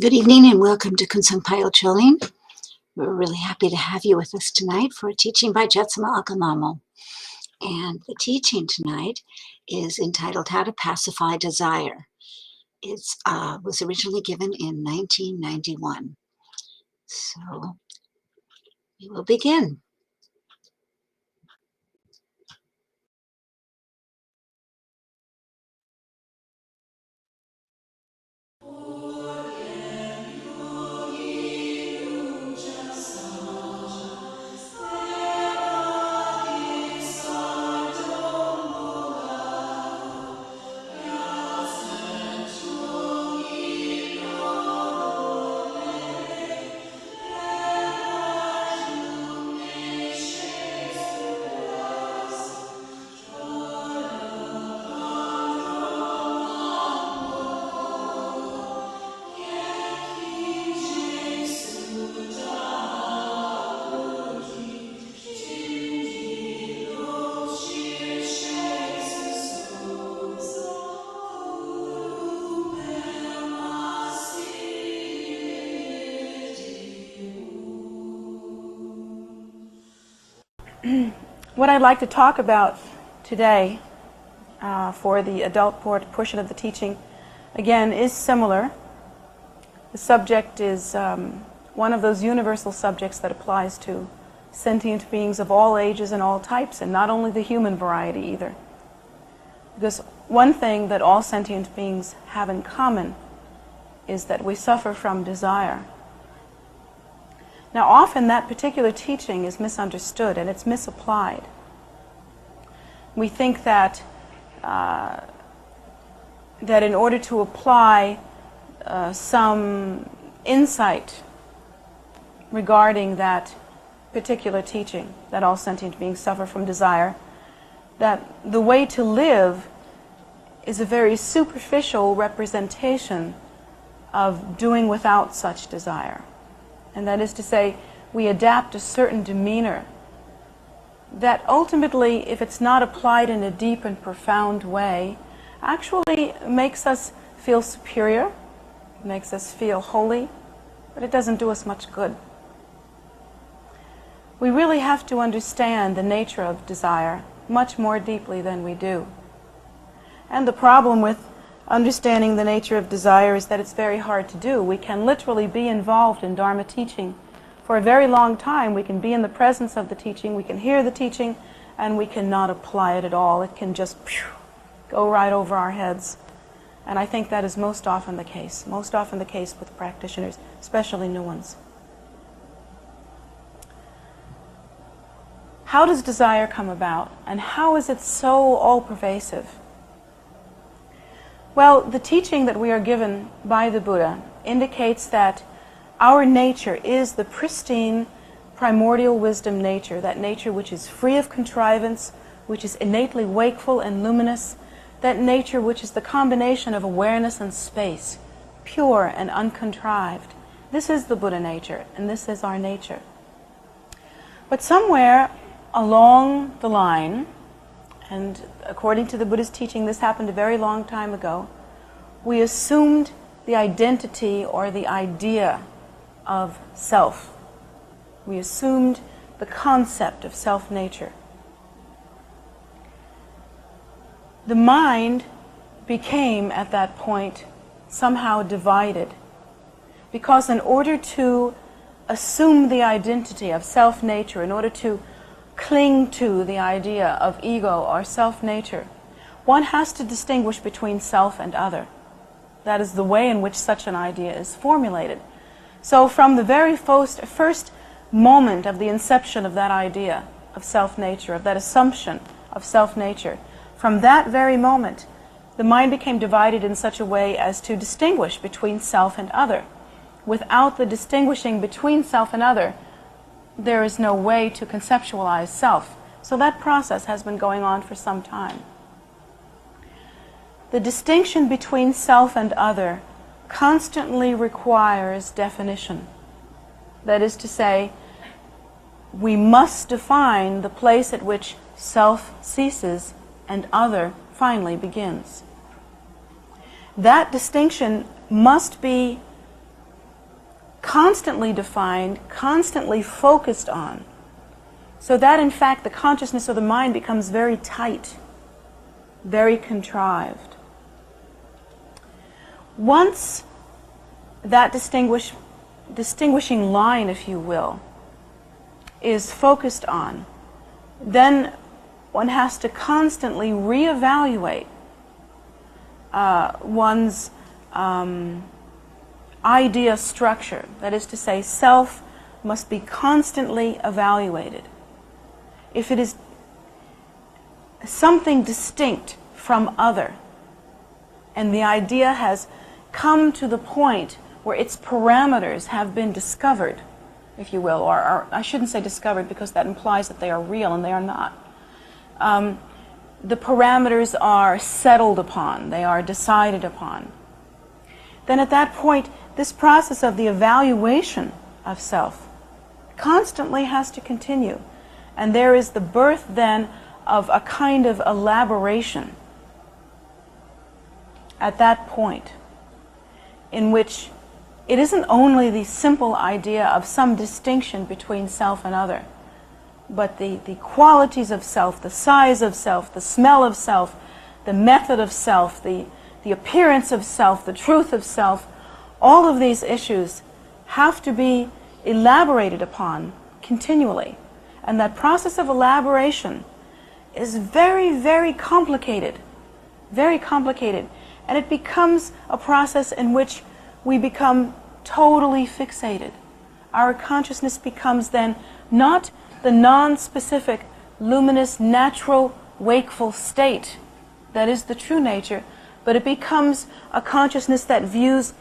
Good evening and welcome to Kunsang Pile Choling. We're really happy to have you with us tonight for a teaching by Jetsunma Lhamo. And the teaching tonight is entitled How to Pacify Desire. It was originally given in 1991. So we will begin. What I'd like to talk about today for the adult portion of the teaching, again, is similar. The subject is one of those universal subjects that applies to sentient beings of all ages and all types, and not only the human variety either. Because one thing that all sentient beings have in common is that we suffer from desire. Now, often that particular teaching is misunderstood and it's misapplied. We think that in order to apply some insight regarding that particular teaching, that all sentient beings suffer from desire, that the way to live is a very superficial representation of doing without such desire. And that is to say, we adapt a certain demeanor that ultimately, if it's not applied in a deep and profound way, actually makes us feel superior, makes us feel holy, but it doesn't do us much good. We really have to understand the nature of desire much more deeply than we do. And the problem with understanding the nature of desire is that it's very hard to do. We can literally be involved in Dharma teaching for a very long time. We can be in the presence of the teaching, we can hear the teaching, and we cannot apply it at all. It can just go right over our heads. And I think that is most often the case with practitioners, especially new ones. How does desire come about, and how is it so all-pervasive? Well, the teaching that we are given by the Buddha indicates that our nature is the pristine, primordial wisdom nature, that nature which is free of contrivance, which is innately wakeful and luminous, that nature which is the combination of awareness and space, pure and uncontrived. This is the Buddha nature, and this is our nature. But somewhere along the line, and according to the Buddha's teaching, this happened a very long time ago, we assumed the identity or the idea of self. We assumed the concept of self-nature. The mind became, at that point, somehow divided, because in order to assume the identity of self-nature, in order to cling to the idea of ego or self-nature, one has to distinguish between self and other. That is the way in which such an idea is formulated. So from the very first moment of the inception of that idea of self-nature, of that assumption of self-nature, from that very moment, the mind became divided in such a way as to distinguish between self and other. Without the distinguishing between self and other, there is no way to conceptualize self. So that process has been going on for some time. The distinction between self and other constantly requires definition. That is to say, we must define the place at which self ceases and other finally begins. that distinction must be constantly defined, constantly focused on, so that in fact the consciousness of the mind becomes very tight, very contrived. Once that distinguishing line, if you will, is focused on, then one has to constantly reevaluate one's idea structure. That is to say, self must be constantly evaluated. If it is something distinct from other, and the idea has come to the point where its parameters have been discovered, if you will, or I shouldn't say discovered because that implies that they are real, and they are not. The parameters are settled upon, they are decided upon. Then at that point, this process of the evaluation of self constantly has to continue. And there is the birth then of a kind of elaboration at that point, in which it isn't only the simple idea of some distinction between self and other, but the qualities of self, the size of self, the smell of self, the method of self, the appearance of self, the truth of self, all of these issues have to be elaborated upon continually. And that process of elaboration is very, very complicated, very complicated. And it becomes a process in which we become totally fixated. Our consciousness becomes then not the non-specific, luminous, natural, wakeful state that is the true nature, but it becomes a consciousness that views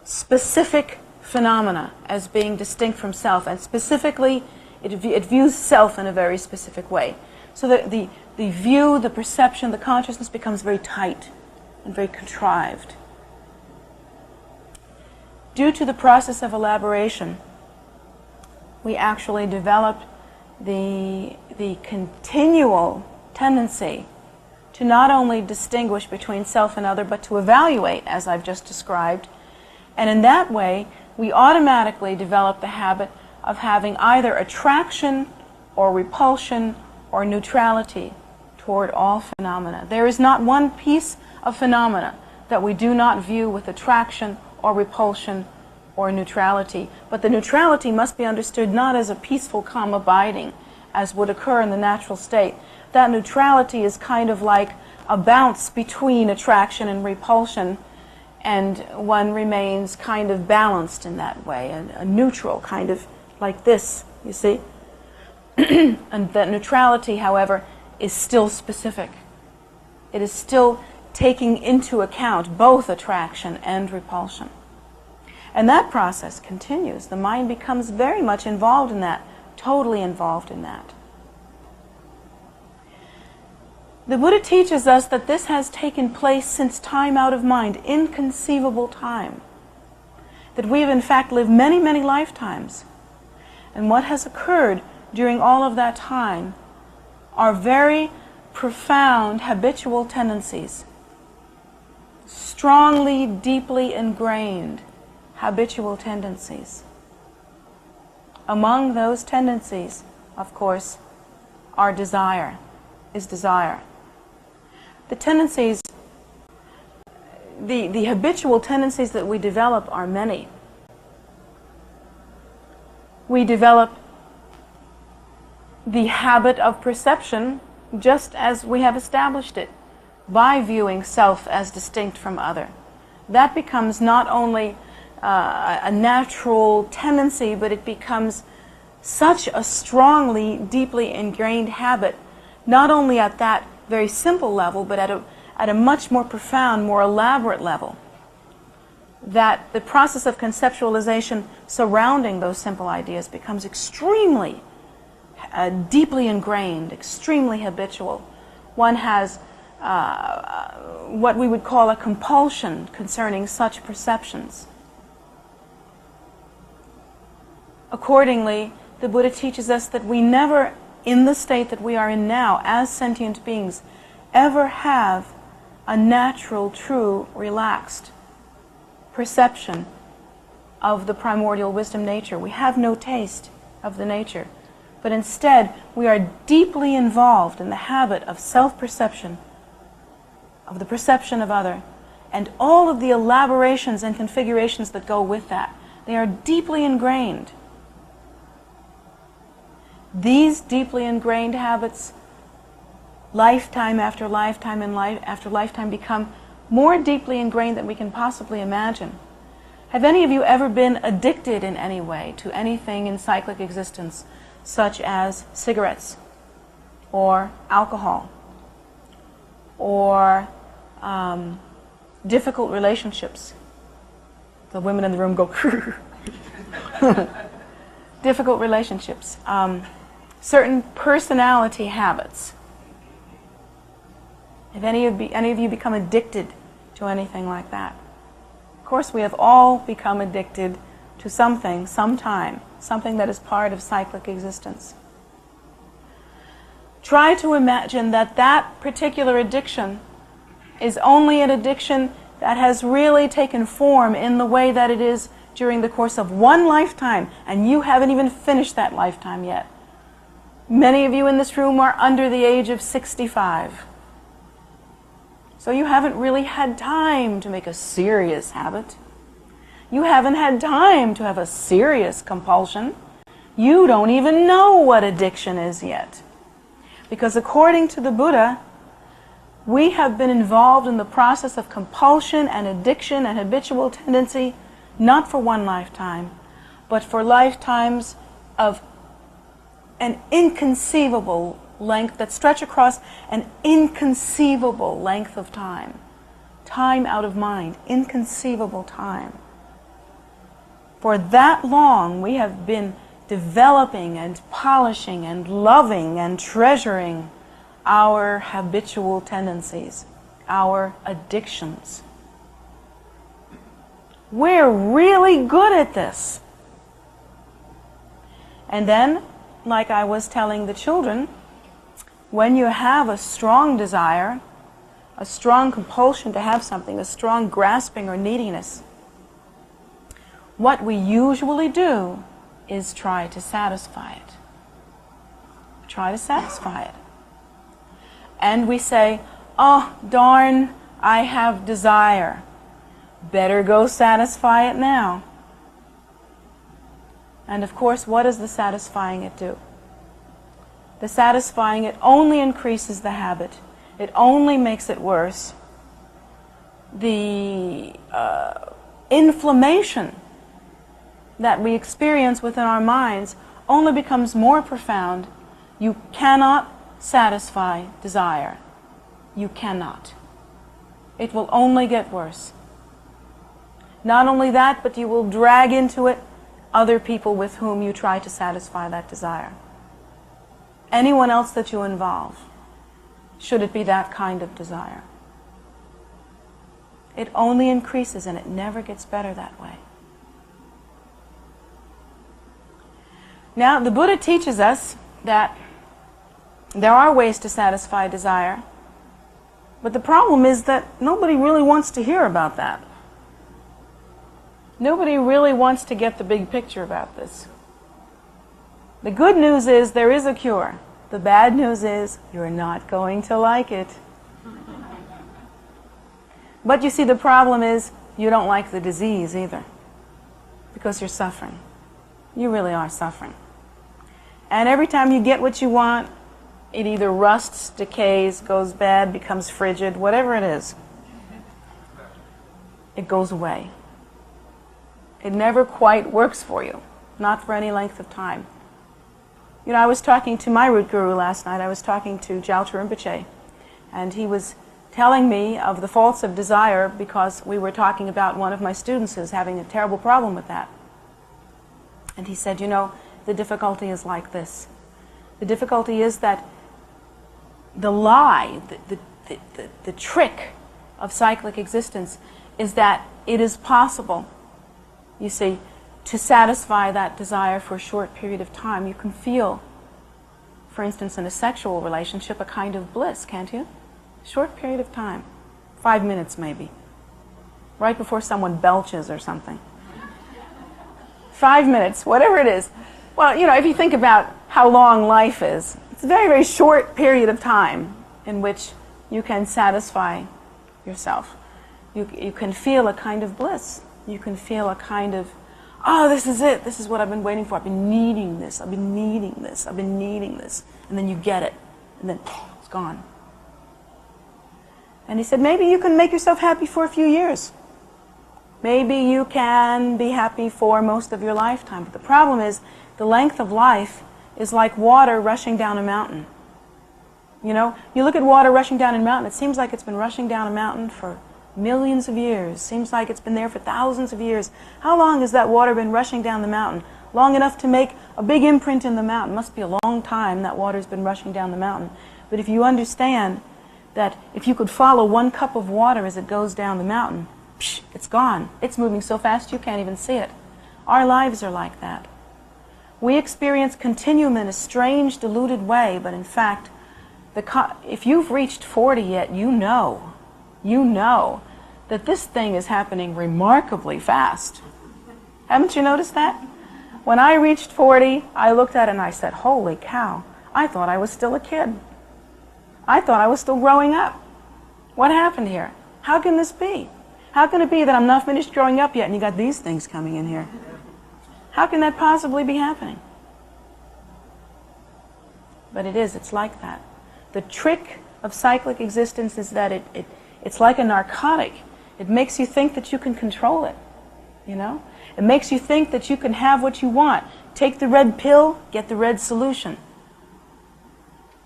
specific phenomena as being distinct from self, and specifically it views self in a very specific way. So that the view, the perception, the consciousness becomes very tight and very contrived. Due to the process of elaboration, we actually develop the continual tendency to not only distinguish between self and other, but to evaluate, as I've just described. And in that way, we automatically develop the habit of having either attraction or repulsion or neutrality toward all phenomena. There is not one piece of phenomena that we do not view with attraction or repulsion or neutrality. But the neutrality must be understood not as a peaceful, calm abiding, as would occur in the natural state. That neutrality is kind of like a bounce between attraction and repulsion, and one remains kind of balanced in that way, a neutral, kind of like this, you see? And that neutrality, however, is still specific. It is still taking into account both attraction and repulsion. And that process continues. The mind becomes very much involved in that, totally involved in that. The Buddha teaches us that this has taken place since time out of mind, inconceivable time. That we have in fact lived many, many lifetimes. And what has occurred during all of that time are very profound habitual tendencies, strongly, deeply ingrained habitual tendencies. Among those tendencies, of course, is desire. The tendencies, the habitual tendencies that we develop are many. We develop the habit of perception just as we have established it, by viewing self as distinct from other. That becomes not only a natural tendency, but it becomes such a strongly, deeply ingrained habit, not only at that very simple level, but at a much more profound, more elaborate level, that the process of conceptualization surrounding those simple ideas becomes extremely deeply ingrained, extremely habitual. One has what we would call a compulsion concerning such perceptions. Accordingly, the Buddha teaches us that we never, in the state that we are in now, as sentient beings, ever have a natural, true, relaxed perception of the primordial wisdom nature. We have no taste of the nature, but instead we are deeply involved in the habit of self-perception, of the perception of other, and all of the elaborations and configurations that go with that. They are deeply ingrained. These deeply ingrained habits, lifetime after lifetime and life after lifetime, become more deeply ingrained than we can possibly imagine. Have any of you ever been addicted in any way to anything in cyclic existence, such as cigarettes, or alcohol, or difficult relationships? The women in the room go, difficult relationships. Certain personality habits. Have any of you become addicted to anything like that? Of course, we have all become addicted to something, sometime, something that is part of cyclic existence. Try to imagine that that particular addiction is only an addiction that has really taken form in the way that it is during the course of one lifetime, and you haven't even finished that lifetime yet. Many of you in this room are under the age of 65. So you haven't really had time to make a serious habit. You haven't had time to have a serious compulsion. You don't even know what addiction is yet. Because according to the Buddha, we have been involved in the process of compulsion and addiction and habitual tendency, not for one lifetime, but for lifetimes of an inconceivable length that stretch across an inconceivable length of time. Time out of mind, inconceivable time. For that long, we have been developing and polishing and loving and treasuring our habitual tendencies, our addictions. We're really good at this. And then, like I was telling the children, when you have a strong desire, a strong compulsion to have something, a strong grasping or neediness, what we usually do is try to satisfy it. Try to satisfy it. And we say, oh, darn, I have desire. Better go satisfy it now. And of course, what does the satisfying it do? The satisfying it only increases the habit. It only makes it worse. The inflammation that we experience within our minds only becomes more profound. You cannot satisfy desire. You cannot. It will only get worse. Not only that, but you will drag into it other people with whom you try to satisfy that desire. Anyone else that you involve, should it be that kind of desire. It only increases and it never gets better that way. Now, the Buddha teaches us that there are ways to satisfy desire, but the problem is that nobody really wants to hear about that. Nobody really wants to get the big picture about this. The good news is there is a cure. The bad news is you're not going to like it. But you see, the problem is you don't like the disease either, because you're suffering. You really are suffering. And every time you get what you want, it either rusts, decays, goes bad, becomes frigid, whatever it is. It goes away. It never quite works for you, not for any length of time. You know, I was talking to my root guru last night. I was talking to Gyaltsen Rinpoche, and he was telling me of the faults of desire because we were talking about one of my students who's having a terrible problem with that. And he said, you know, the difficulty is like this. The difficulty is that the lie, the trick of cyclic existence is that it is possible, you see, to satisfy that desire for a short period of time. You can feel, for instance, in a sexual relationship, a kind of bliss, can't you? Short period of time. 5 minutes maybe. Right before someone belches or something. 5 minutes, whatever it is. Well, if you think about how long life is, it's a very, very short period of time in which you can satisfy yourself. You can feel a kind of bliss. You can feel a kind of, oh, this is it. This is what I've been waiting for. I've been needing this. I've been needing this. I've been needing this. And then you get it. And then it's gone. And he said, maybe you can make yourself happy for a few years. Maybe you can be happy for most of your lifetime. But the problem is, the length of life is like water rushing down a mountain. You look at water rushing down a mountain, it seems like it's been rushing down a mountain for millions of years. Seems like it's been there for thousands of years. How long has that water been rushing down the mountain? Long enough to make a big imprint in the mountain. Must be a long time that water's been rushing down the mountain. But if you understand that if you could follow 1 cup of water as it goes down the mountain, it's gone. It's moving so fast you can't even see it. Our lives are like that. We experience continuum in a strange, diluted way, but in fact, if you've reached 40 yet, you know that this thing is happening remarkably fast. Haven't you noticed that? When I reached 40, I looked at it and I said, holy cow, I thought I was still a kid. I thought I was still growing up. What happened here? How can this be? How can it be that I'm not finished growing up yet and you got these things coming in here? How can that possibly be happening? But it is, it's like that. The trick of cyclic existence is that it's like a narcotic. It makes you think that you can control it, It makes you think that you can have what you want. Take the red pill, get the red solution.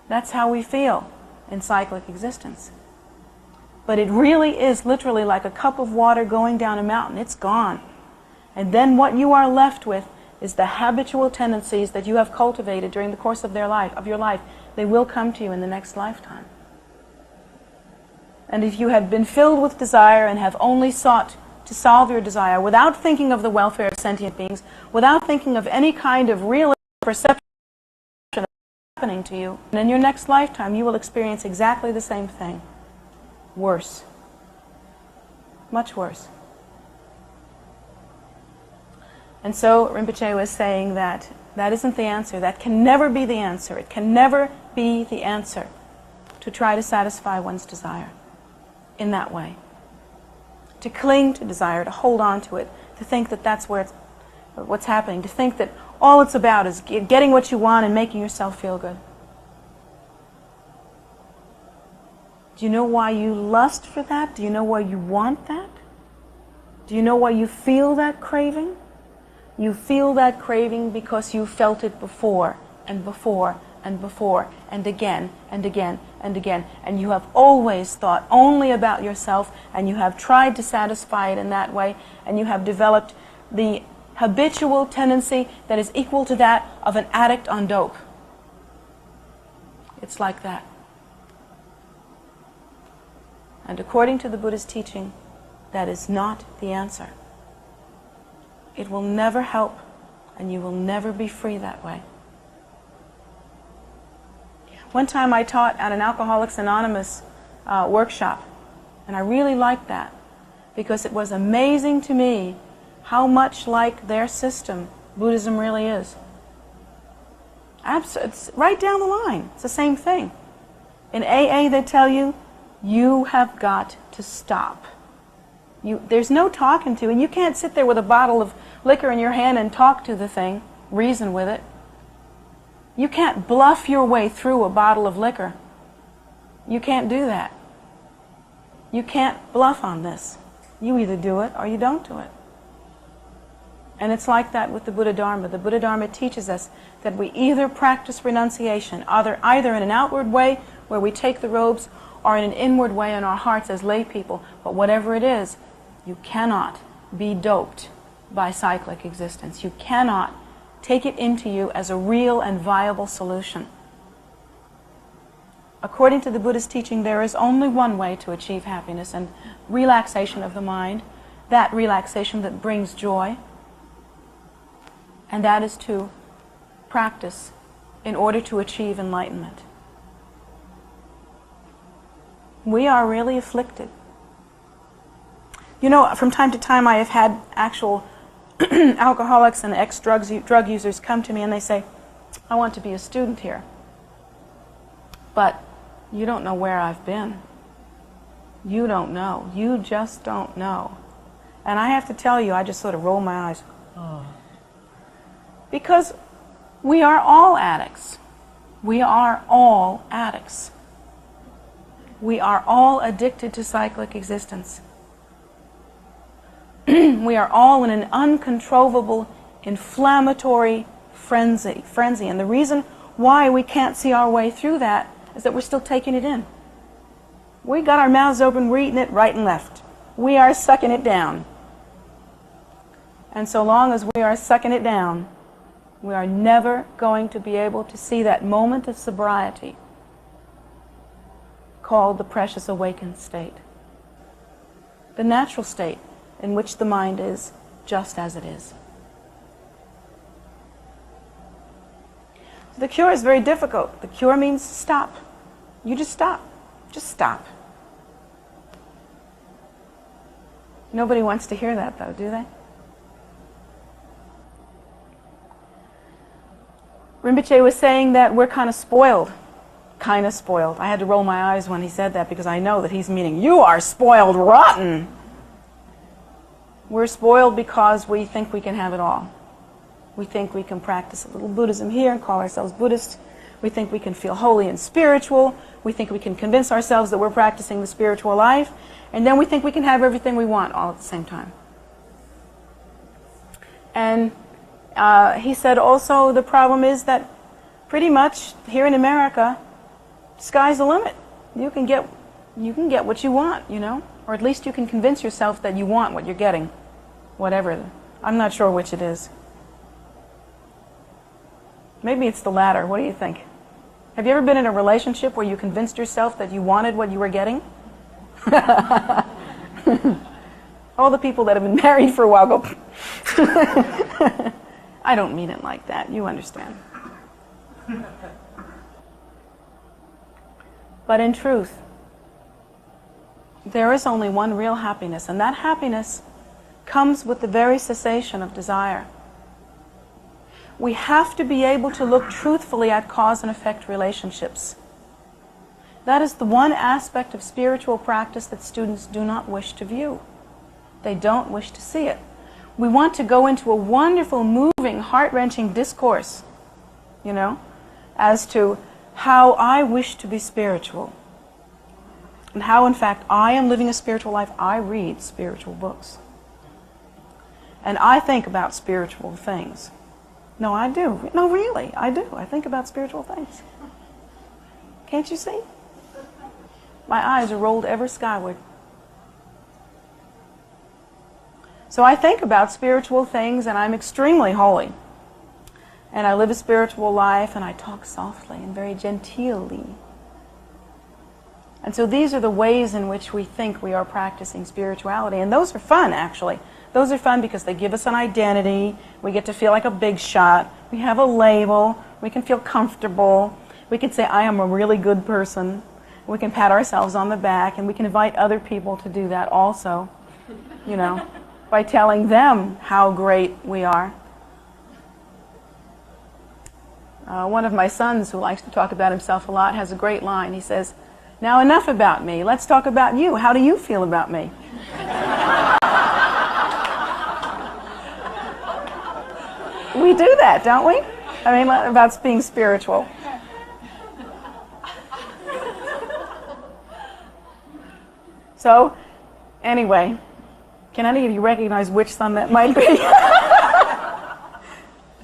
That's how we feel in cyclic existence. But it really is literally like a cup of water going down a mountain. It's gone. And then what you are left with is the habitual tendencies that you have cultivated during the course of your life. They will come to you in the next lifetime. And if you have been filled with desire and have only sought to solve your desire without thinking of the welfare of sentient beings, without thinking of any kind of real perception happening to you, and in your next lifetime you will experience exactly the same thing. Worse. Much worse. And so Rinpoche was saying that that isn't the answer. That can never be the answer. It can never be the answer to try to satisfy one's desire in that way. To cling to desire, to hold on to it, to think that that's what's happening, to think that all it's about is getting what you want and making yourself feel good. Do you know why you lust for that? Do you know why you want that? Do you know why you feel that craving? You feel that craving because you felt it before and before and before and again and again and again. And you have always thought only about yourself, and you have tried to satisfy it in that way, and you have developed the habitual tendency that is equal to that of an addict on dope. It's like that. And according to the Buddha's teaching, that is not the answer. It will never help, and you will never be free that way. One time I taught at an Alcoholics Anonymous workshop, and I really liked that because it was amazing to me how much like their system Buddhism really is. It's right down the line. It's the same thing. In AA they tell you, you have got to stop. There's no talking to, and you can't sit there with a bottle of liquor in your hand and talk to the thing, reason with it. You can't bluff your way through a bottle of liquor. You can't do that. You can't bluff on this. You either do it or you don't do it. And it's like that with the Buddha Dharma. The Buddha Dharma teaches us that we either practice renunciation, either in an outward way where we take the robes, or in an inward way in our hearts as lay people. But whatever it is, you cannot be doped by cyclic existence. You cannot take it into you as a real and viable solution. According to the Buddha's teaching, there is only one way to achieve happiness and relaxation of the mind, that relaxation that brings joy, and that is to practice in order to achieve enlightenment. We are really afflicted You know, from time to time I have had actual alcoholics and ex-drug users come to me and they say, I want to be a student here, but you don't know where I've been. You don't know. You just don't know. And I have to tell you, I just sort of roll my eyes. Oh. Because we are all addicts. We are all addicts. We are all addicted to cyclic existence. We are all in an uncontrollable, inflammatory frenzy. And the reason why we can't see our way through that is that we're still taking it in. We got our mouths open, we're eating it right and left. We are sucking it down. And so long as we are sucking it down, we are never going to be able to see that moment of sobriety called the precious awakened state. The natural state in which the mind is just as it is. The cure is very difficult. The cure means stop. You just stop. Just stop. Nobody wants to hear that, though, do they? Rinpoche was saying that we're kind of spoiled. Kind of spoiled. I had to roll my eyes when he said that because I know that he's meaning, you are spoiled rotten. We're spoiled because we think we can have it all. We think we can practice a little Buddhism here and call ourselves Buddhists. We think we can feel holy and spiritual. We think we can convince ourselves that we're practicing the spiritual life. And then we think we can have everything we want all at the same time. And he said also the problem is that pretty much here in America, sky's the limit. You can get what you want, you know? Or at least you can convince yourself that you want what you're getting. Whatever. I'm not sure which it is. Maybe it's the latter. What do you think? Have you ever been in a relationship where you convinced yourself that you wanted what you were getting? All the people that have been married for a while go, I don't mean it like that. You understand. But in truth, there is only one real happiness, and that happiness comes with the very cessation of desire. We have to be able to look truthfully at cause and effect relationships. That is the one aspect of spiritual practice that students do not wish to view. They don't wish to see it. We want to go into a wonderful, moving, heart-wrenching discourse, you know, as to how I wish to be spiritual. And how, in fact, I am living a spiritual life. I read spiritual books. And I think about spiritual things. No, I do. No, really, I do. I think about spiritual things. Can't you see? My eyes are rolled ever skyward. So I think about spiritual things, and I'm extremely holy. And I live a spiritual life, and I talk softly and very genteelly. And so these are the ways in which we think we are practicing spirituality. And those are fun, actually. Those are fun because they give us an identity. We get to feel like a big shot. We have a label. We can feel comfortable. We can say, I am a really good person. We can pat ourselves on the back, and we can invite other people to do that also, you know, by telling them how great we are. One of my sons, who likes to talk about himself a lot, has a great line. He says, now enough about me. Let's talk about you. How do you feel about me? We do that, don't we? I mean, about being spiritual. So, anyway, can any of you recognize which son that might be?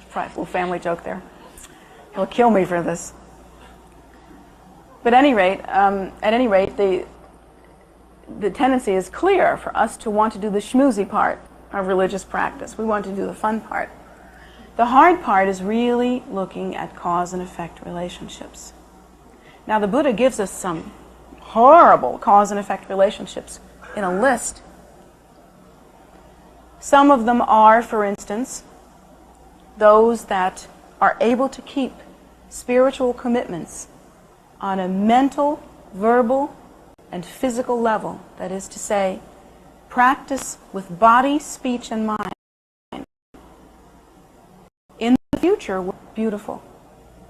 Probably a little family joke there. He'll kill me for this. But at any rate, the tendency is clear for us to want to do the schmoozy part of religious practice. We want to do the fun part. The hard part is really looking at cause and effect relationships. Now, the Buddha gives us some horrible cause and effect relationships in a list. Some of them are, for instance, those that are able to keep spiritual commitments on a mental, verbal, and physical level. That is to say, practice with body, speech, and mind, in the future, will be beautiful.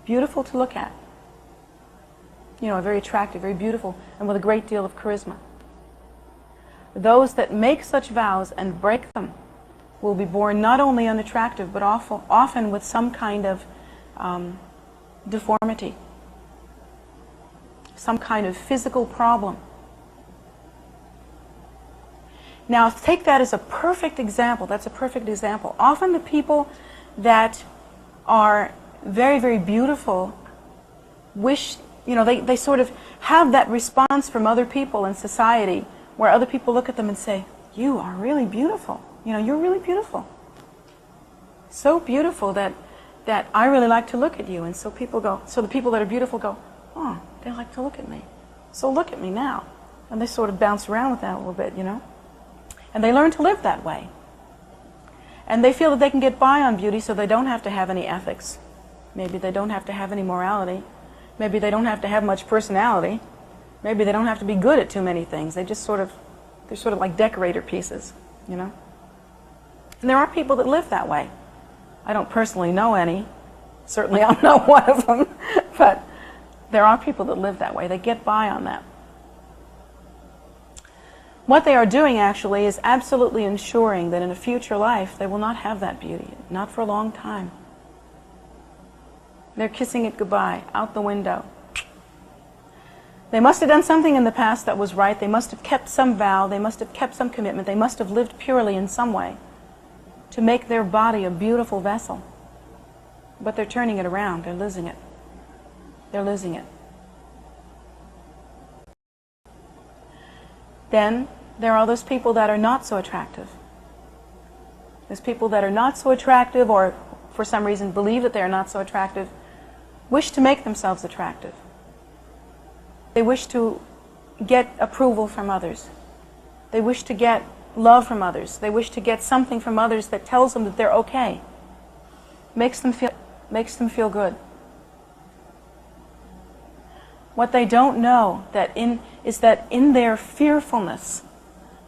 Beautiful to look at. You know, very attractive, very beautiful, and with a great deal of charisma. Those that make such vows and break them will be born not only unattractive, but often with some kind of deformity, some kind of physical problem. Now, take that as a perfect example. That's a perfect example. Often the people that are very, very beautiful wish, you know, they sort of have that response from other people in society where other people look at them and say, "You are really beautiful. You know, you're really beautiful. So beautiful that I really like to look at you." And so people go, so the people that are beautiful go, "Oh, they like to look at me. So look at me now." And they sort of bounce around with that a little bit, you know. And they learn to live that way. And they feel that they can get by on beauty, so they don't have to have any ethics. Maybe they don't have to have any morality. Maybe they don't have to have much personality. Maybe they don't have to be good at too many things. They're sort of like decorator pieces, you know. And there are people that live that way. I don't personally know any. Certainly I'm not one of them. But there are people that live that way. They get by on that. What they are doing actually is absolutely ensuring that in a future life they will not have that beauty, not for a long time. They're kissing it goodbye, out the window. They must have done something in the past that was right. They must have kept some vow. They must have kept some commitment. They must have lived purely in some way to make their body a beautiful vessel. But they're turning it around. They're losing it. They're losing it. Then there are those people that are not so attractive. There's people that are not so attractive, or for some reason believe that they are not so attractive, wish to make themselves attractive. They wish to get approval from others. They wish to get love from others. They wish to get something from others that tells them that they're okay. Makes them feel good. What they don't know is that in their fearfulness,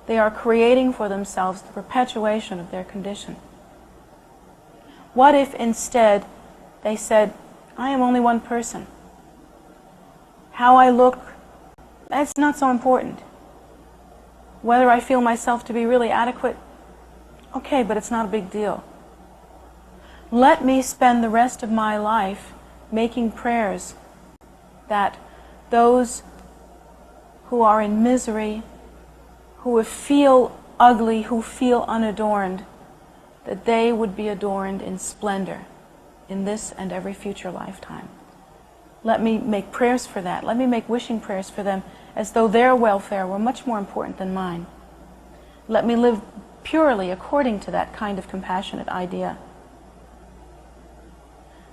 they are creating for themselves the perpetuation of their condition. What if instead they said, "I am only one person. How I look, that's not so important. Whether I feel myself to be really adequate, okay, but it's not a big deal. Let me spend the rest of my life making prayers that those who are in misery, who feel ugly, who feel unadorned, that they would be adorned in splendor in this and every future lifetime. Let me make prayers for that. Let me make wishing prayers for them as though their welfare were much more important than mine. Let me live purely according to that kind of compassionate idea.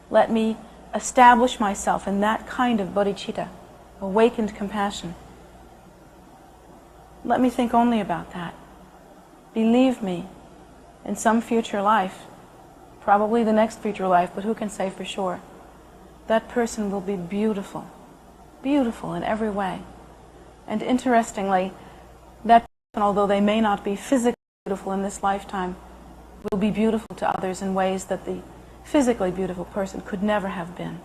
Let me establish myself in that kind of bodhicitta, awakened compassion. Let me think only about that. Believe me, in some future life, probably the next future life, but who can say for sure, that person will be beautiful, beautiful in every way. And interestingly, that person, although they may not be physically beautiful in this lifetime, will be beautiful to others in ways that the physically beautiful person could never have been.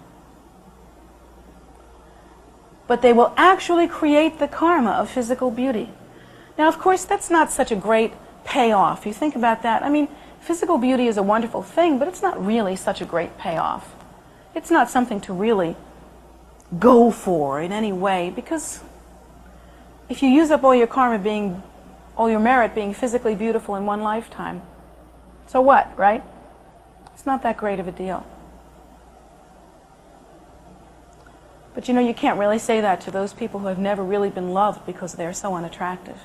But they will actually create the karma of physical beauty. Now, of course, that's not such a great payoff. You think about that. I mean, physical beauty is a wonderful thing, but it's not really such a great payoff. It's not something to really go for in any way, because if you use up all your karma all your merit being physically beautiful in one lifetime, so what, right? It's not that great of a deal. But you know, you can't really say that to those people who have never really been loved because they're so unattractive,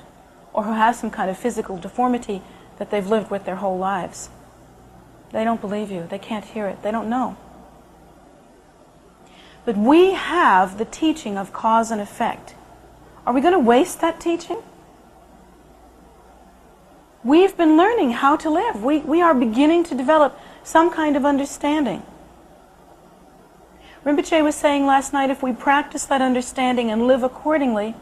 or who have some kind of physical deformity that they've lived with their whole lives. They don't believe you. They can't hear it. They don't know. But we have the teaching of cause and effect. Are we going to waste that teaching? We've been learning how to live. We are beginning to develop some kind of understanding. Rinpoche was saying last night, if we practice that understanding and live accordingly,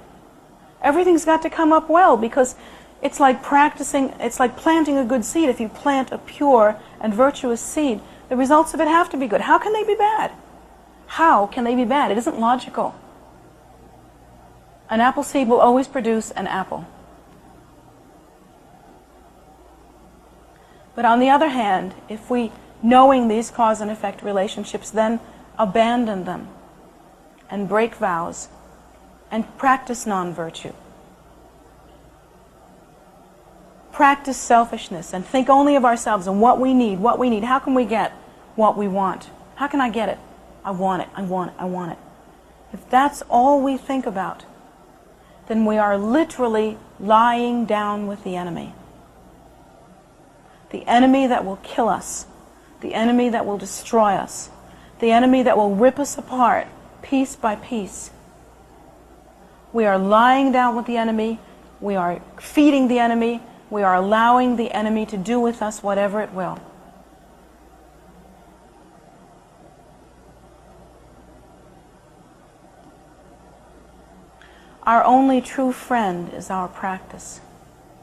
everything's got to come up well, because it's like practicing, it's like planting a good seed. If you plant a pure and virtuous seed, the results of it have to be good. How can they be bad? How can they be bad? It isn't logical. An apple seed will always produce an apple. But on the other hand, if we, knowing these cause and effect relationships, then abandon them and break vows and practice non-virtue, practice selfishness and think only of ourselves and what we need, how can we get what we want? How can I get it? I want it, I want it, I want it. If that's all we think about, then we are literally lying down with the enemy. The enemy that will kill us, the enemy that will destroy us, the enemy that will rip us apart piece by piece. We are lying down with the enemy, we are feeding the enemy, we are allowing the enemy to do with us whatever it will. Our only true friend is our practice.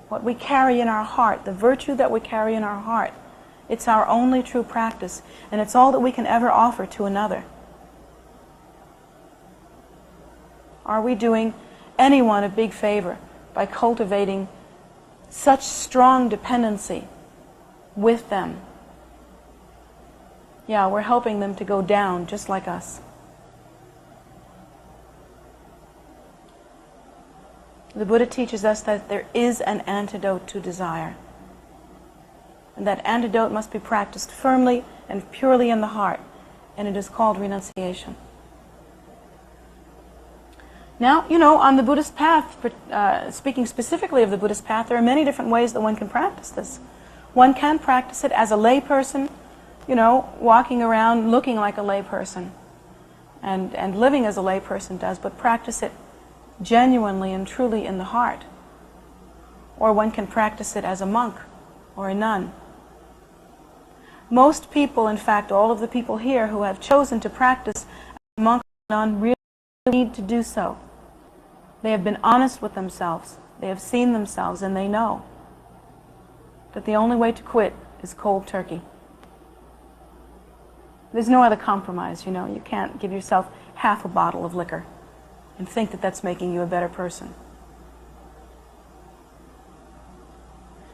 What we carry in our heart, the virtue that we carry in our heart, it's our only true practice, and it's all that we can ever offer to another. Are we doing anyone a big favor by cultivating such strong dependency with them? Yeah, we're helping them to go down just like us. The Buddha teaches us that there is an antidote to desire. And that antidote must be practiced firmly and purely in the heart. And it is called renunciation. Now, on the Buddhist path, speaking specifically of the Buddhist path, there are many different ways that one can practice this. One can practice it as a lay person, walking around looking like a lay person and living as a lay person does, but practice it genuinely and truly in the heart. Or one can practice it as a monk or a nun. Most people, in fact, all of the people here who have chosen to practice as a monk or a nun really need to do so. They have been honest with themselves. They have seen themselves and they know that the only way to quit is cold turkey. There's no other compromise, You can't give yourself half a bottle of liquor and think that that's making you a better person.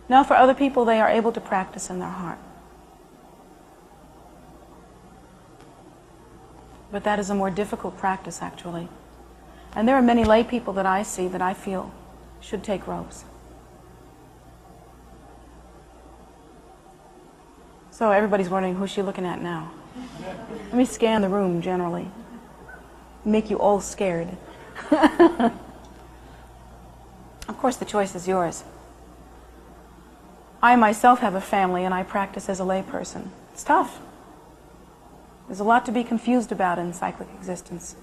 Now, for other people, they are able to practice in their heart. But that is a more difficult practice, actually. And there are many lay people that I see that I feel should take robes. So everybody's wondering, who's she looking at now? Let me scan the room generally. Make you all scared. Of course, the choice is yours. I myself have a family and I practice as a lay person. It's tough. There's a lot to be confused about in cyclic existence.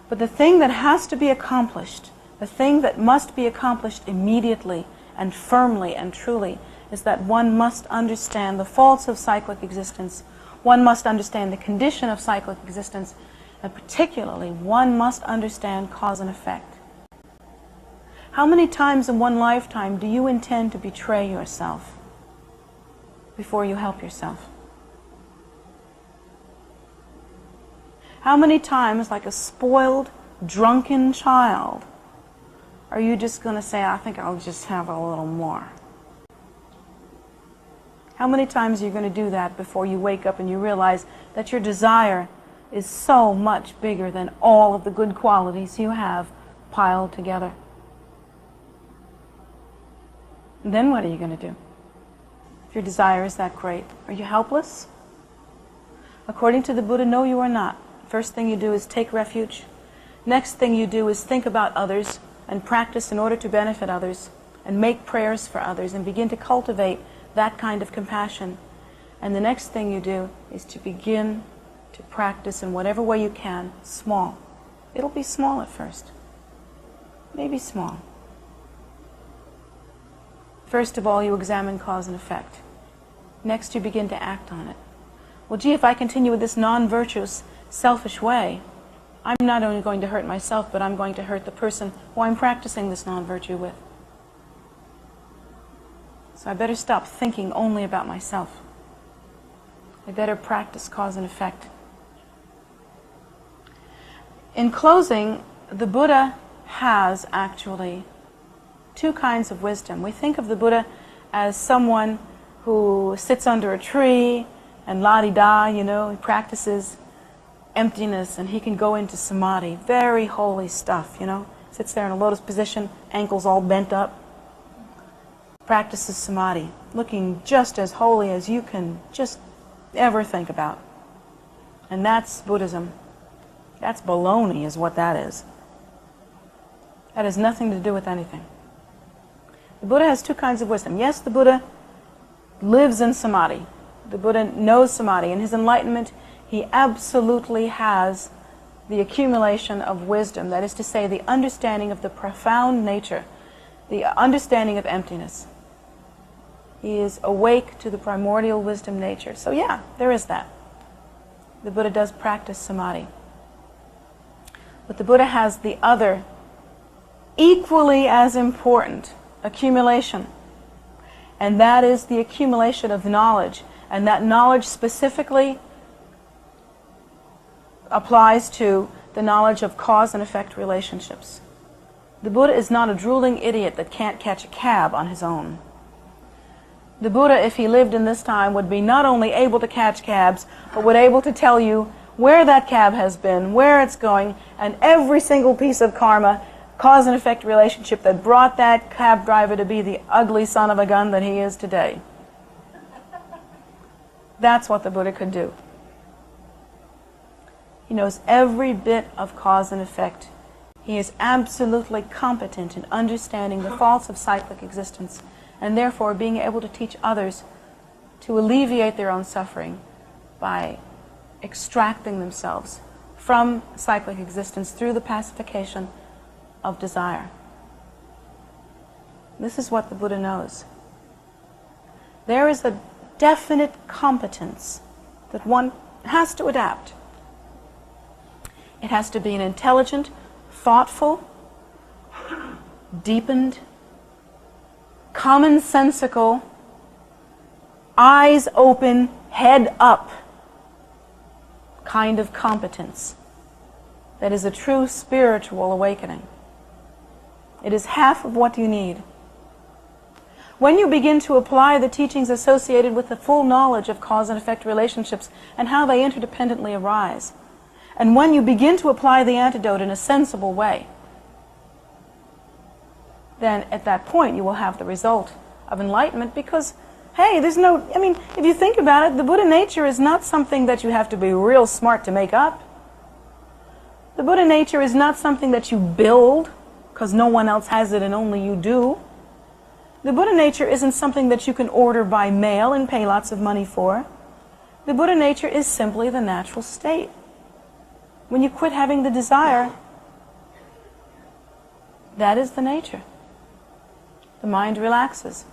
But the thing that has to be accomplished, the thing that must be accomplished immediately and firmly and truly, is that one must understand the faults of cyclic existence. One must understand the condition of cyclic existence. And particularly, one must understand cause and effect. How many times in one lifetime do you intend to betray yourself before you help yourself? How many times, like a spoiled, drunken child, are you just going to say, I think I'll just have a little more? How many times are you going to do that before you wake up and you realize that your desire is so much bigger than all of the good qualities you have piled together? And then what are you going to do? If your desire is that great, are you helpless? According to the Buddha, no, you are not. First thing you do is take refuge. Next thing you do is think about others and practice in order to benefit others and make prayers for others and begin to cultivate that kind of compassion. And the next thing you do is to begin to practice in whatever way you can, small. It'll be small at first. Maybe small. First of all, you examine cause and effect. Next, you begin to act on it. Well, gee, if I continue with this non-virtuous, selfish way, I'm not only going to hurt myself, but I'm going to hurt the person who I'm practicing this non-virtue with. So I better stop thinking only about myself. I better practice cause and effect. In closing, the Buddha has actually two kinds of wisdom. We think of the Buddha as someone who sits under a tree and la-di-da, he practices emptiness and he can go into samadhi. Very holy stuff, Sits there in a lotus position, ankles all bent up. Practices samadhi, looking just as holy as you can just ever think about. And that's Buddhism. That's baloney is what that is. That has nothing to do with anything. The Buddha has two kinds of wisdom. Yes, the Buddha lives in samadhi. The Buddha knows samadhi. In his enlightenment, he absolutely has the accumulation of wisdom, that is to say, the understanding of the profound nature, the understanding of emptiness. He is awake to the primordial wisdom nature. So yeah, there is that. The Buddha does practice samadhi. But the Buddha has the other, equally as important, accumulation. And that is the accumulation of knowledge. And that knowledge specifically applies to the knowledge of cause and effect relationships. The Buddha is not a drooling idiot that can't catch a cab on his own. The Buddha, if he lived in this time, would be not only able to catch cabs, but would be able to tell you where that cab has been, where it's going, and every single piece of karma, cause and effect relationship that brought that cab driver to be the ugly son of a gun that he is today. That's what the Buddha could do. He knows every bit of cause and effect. He is absolutely competent in understanding the faults of cyclic existence, and therefore being able to teach others to alleviate their own suffering by extracting themselves from cyclic existence through the pacification of desire. This is what the Buddha knows. There is a definite competence that one has to adapt. It has to be an intelligent, thoughtful, deepened, commonsensical, eyes open, head up kind of competence that is a true spiritual awakening. It is half of what you need. When you begin to apply the teachings associated with the full knowledge of cause and effect relationships and how they interdependently arise, and when you begin to apply the antidote in a sensible way, then at that point you will have the result of enlightenment, because, hey, if you think about it, the Buddha nature is not something that you have to be real smart to make up. The Buddha nature is not something that you build because no one else has it and only you do. The Buddha nature isn't something that you can order by mail and pay lots of money for. The Buddha nature is simply the natural state. When you quit having the desire, that is the nature. The mind relaxes.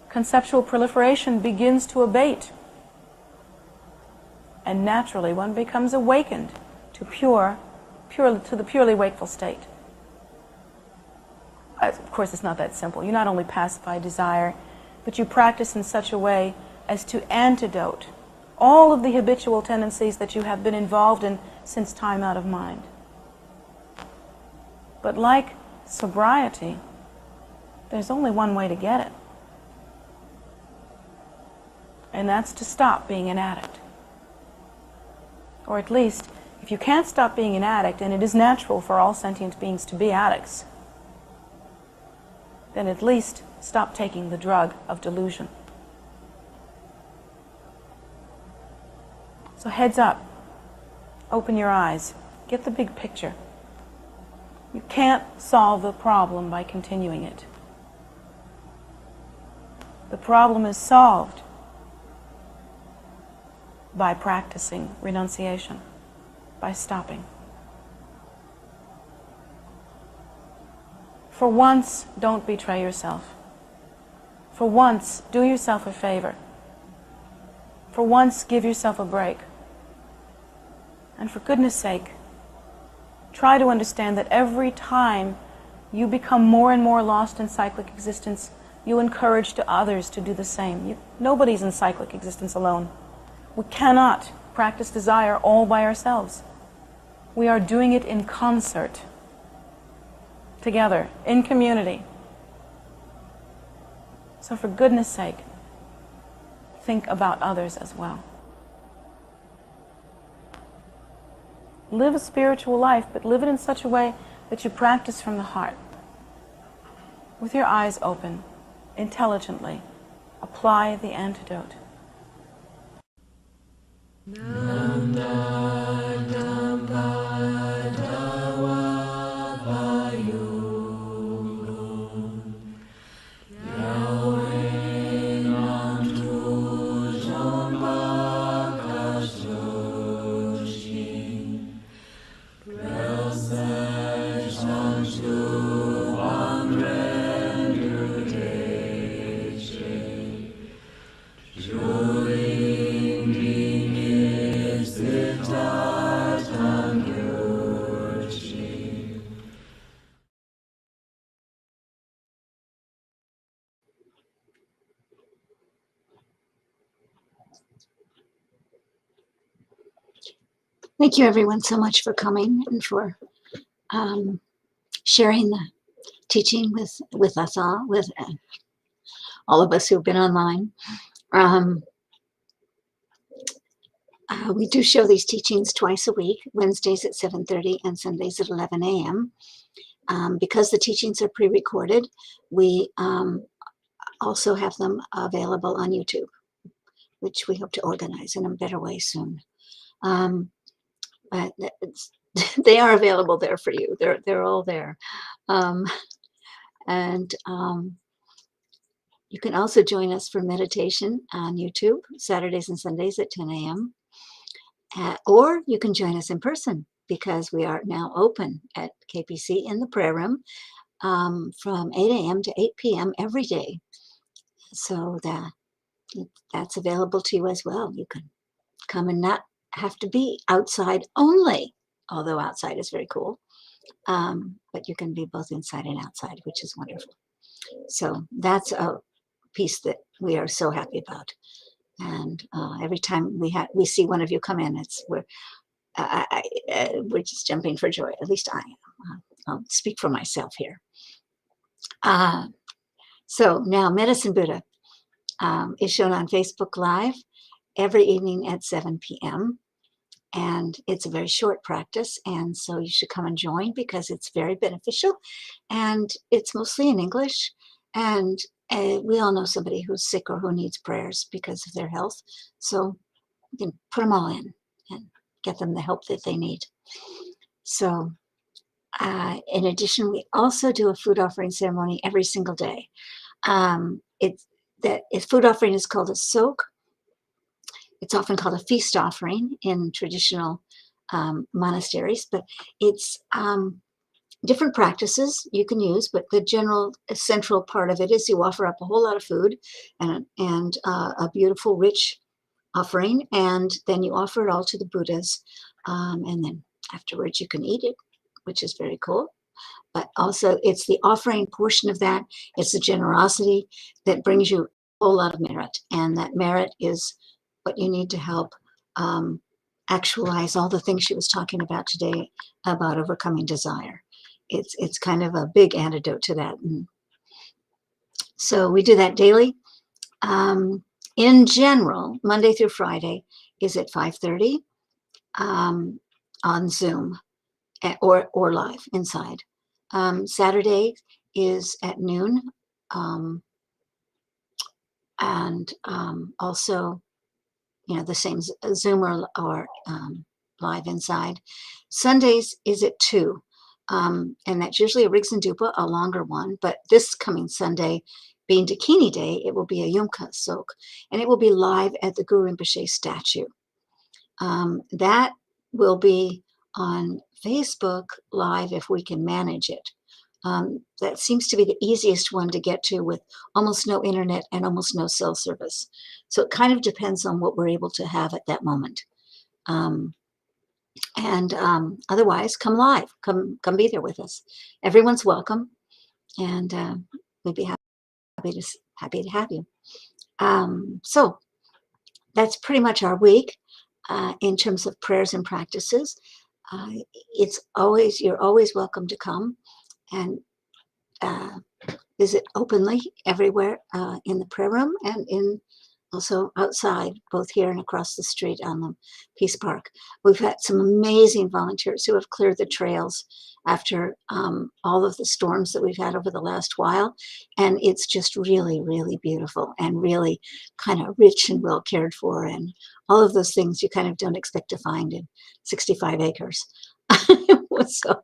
Conceptual proliferation begins to abate. And naturally one becomes awakened to the purely wakeful state. Of course, it's not that simple. You not only pacify desire, but you practice in such a way as to antidote all of the habitual tendencies that you have been involved in since time out of mind. But like sobriety, there's only one way to get it. And that's to stop being an addict. Or at least, if you can't stop being an addict, and it is natural for all sentient beings to be addicts, then at least stop taking the drug of delusion. So heads up. Open your eyes. Get the big picture. You can't solve the problem by continuing it. The problem is solved by practicing renunciation, by stopping. For once, don't betray yourself. For once, do yourself a favor. For once, give yourself a break. And for goodness sake, try to understand that every time you become more and more lost in cyclic existence, you encourage to others to do the same. Nobody's in cyclic existence alone. We cannot practice desire all by ourselves. We are doing it in concert, together, in community. So for goodness sake, think about others as well. Live a spiritual life, but live it in such a way that you practice from the heart. With your eyes open, intelligently, apply the antidote. Thank you, everyone, so much for coming and for sharing the teaching with us all, with all of us who've been online. We do show these teachings twice a week, Wednesdays at 7:30 and Sundays at 11 a.m. Because the teachings are pre-recorded, we also have them available on YouTube, which we hope to organize in a better way soon. But they are available there for you. They're all there. You can also join us for meditation on YouTube, Saturdays and Sundays at 10 a.m. Or you can join us in person, because we are now open at KPC in the prayer room from 8 a.m. to 8 p.m. every day. So that's available to you as well. You can come and not have to be outside only, although outside is very cool. But you can be both inside and outside, which is wonderful. So that's a piece that we are so happy about. And every time we see one of you come in, we're just jumping for joy. At least I am. I'll speak for myself here. So now Medicine Buddha is shown on Facebook Live every evening at 7 p.m. And it's a very short practice, and so you should come and join, because it's very beneficial, and it's mostly in English, and we all know somebody who's sick or who needs prayers because of their health, so you can put them all in and get them the help that they need. So in addition, we also do a food offering ceremony every single day. Food offering is called a soak. It's often called a feast offering in traditional monasteries, but it's different practices you can use, but the general central part of it is you offer up a whole lot of food and a beautiful, rich offering, and then you offer it all to the Buddhas, and then afterwards you can eat it, which is very cool. But also it's the offering portion of that, it's the generosity that brings you a whole lot of merit, and that merit is what you need to help actualize all the things she was talking about today about overcoming desire. It's kind of a big antidote to that. And so we do that daily. In general, Monday through Friday is at 5:30 on Zoom or live inside. Saturday is at noon, and also, the same Zoom or live inside. Sundays is at 2, and that's usually a Riggs and Dupa, a longer one, but this coming Sunday, being Dakini Day, it will be a Yumka Soak, and it will be live at the Guru Rinpoche statue. That will be on Facebook Live if we can manage it. That seems to be the easiest one to get to, with almost no internet and almost no cell service. So it kind of depends on what we're able to have at that moment. Otherwise, come live, come be there with us. Everyone's welcome, and we'd be happy happy to have you. So that's pretty much our week in terms of prayers and practices. You're always welcome to come and visit openly everywhere in the prayer room and also outside, both here and across the street on the Peace Park. We've had some amazing volunteers who have cleared the trails after all of the storms that we've had over the last while. And it's just really, really beautiful and really kind of rich and well cared for, and all of those things you kind of don't expect to find in 65 acres. So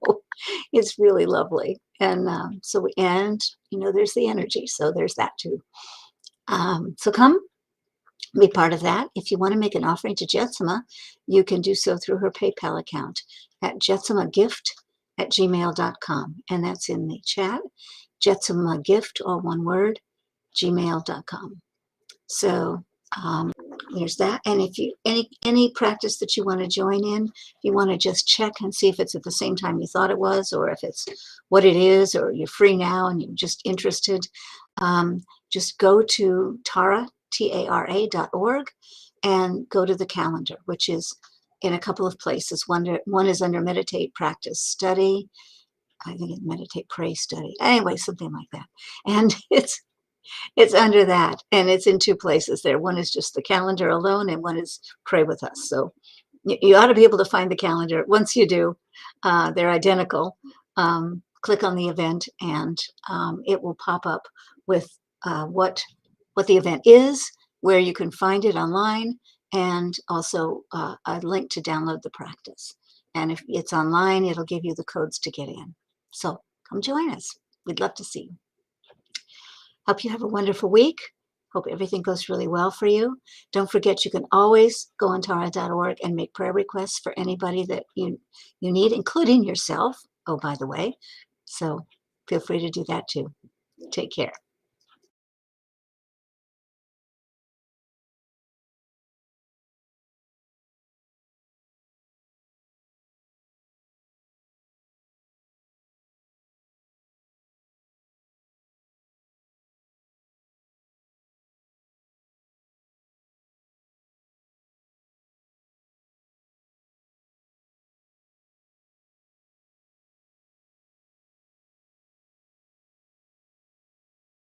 it's really lovely. And there's the energy. So there's that too. So come be part of that. If you want to make an offering to Jetsunma, you can do so through her PayPal account at jetsumagift@gmail.com. And that's in the chat. Jetsumagift, all one word, gmail.com. So there's that. And if you any practice that you want to join in, if you want to just check and see if it's at the same time you thought it was, or if it's what it is, or you're free now and you're just interested, just go to tara.org and go to the calendar, which is in a couple of places. One is under Meditate, Practice, Study. I think it's Meditate, Pray, Study. Anyway, something like that. And it's under that, and it's in two places there. One is just the calendar alone, and one is Pray with Us. So you ought to be able to find the calendar. Once you do, they're identical. Click on the event, and it will pop up with what the event is, where you can find it online, and also a link to download the practice. And if it's online, it'll give you the codes to get in. So come join us. We'd love to see you. Hope you have a wonderful week. Hope everything goes really well for you. Don't forget, you can always go on tara.org and make prayer requests for anybody that you need, including yourself. Oh, by the way. So feel free to do that too. Take care.